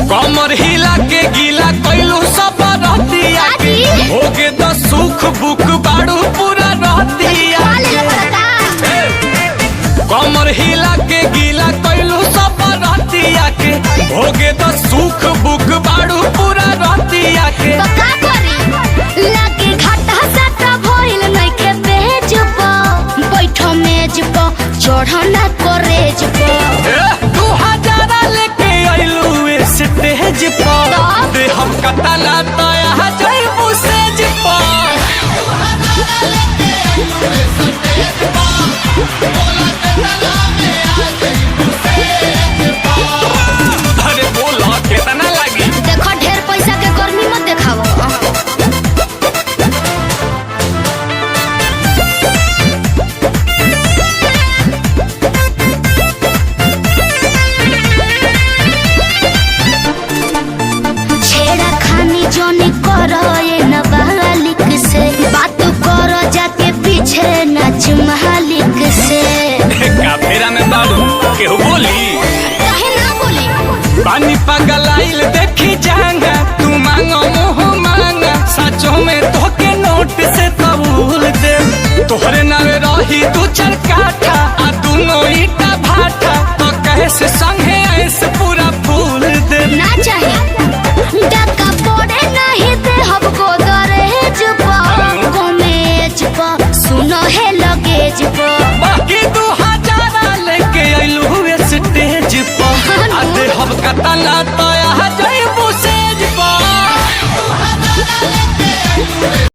कमर हिला के गीला कैलू सब रहतिया होगे तो सुख बुक बाड़ू पूरा रहतिया। कमर हिला के गीला कैलू सब रहतिया के होगे तो सुख बुक बाड़ू पूरा रहतिया के। चढ़ना करेज पर 2000 लेके आइलू स्टेज पर दे हम कतला तया जइबू सेज पर। अरे बोला कितना लगी? देखो ढेर पैसा के गर्मी मत देखाओ। जोनी करो ये नाबालिग से बात करो जाके पीछे नाच मालिक से। काफेरा में बाबू केहू बोली काहे ना बोली? पानी पगलाइल देखी जांगा तू मांगो मुँह मांगा सचो में तोके नोट से कबूल दे। तोहरे नावे रही 2-4 काठा आ दोनों ईटा भाटा तो कहे से संगे ऐसे पूरा फूल दे। ना चाहिए डका पड़े नहीं दे हमको दरेज पर कमेज पर सुनो है लगेज पर। बाकी 2000 लेके आइलू स्टेज पर आधे हम कतला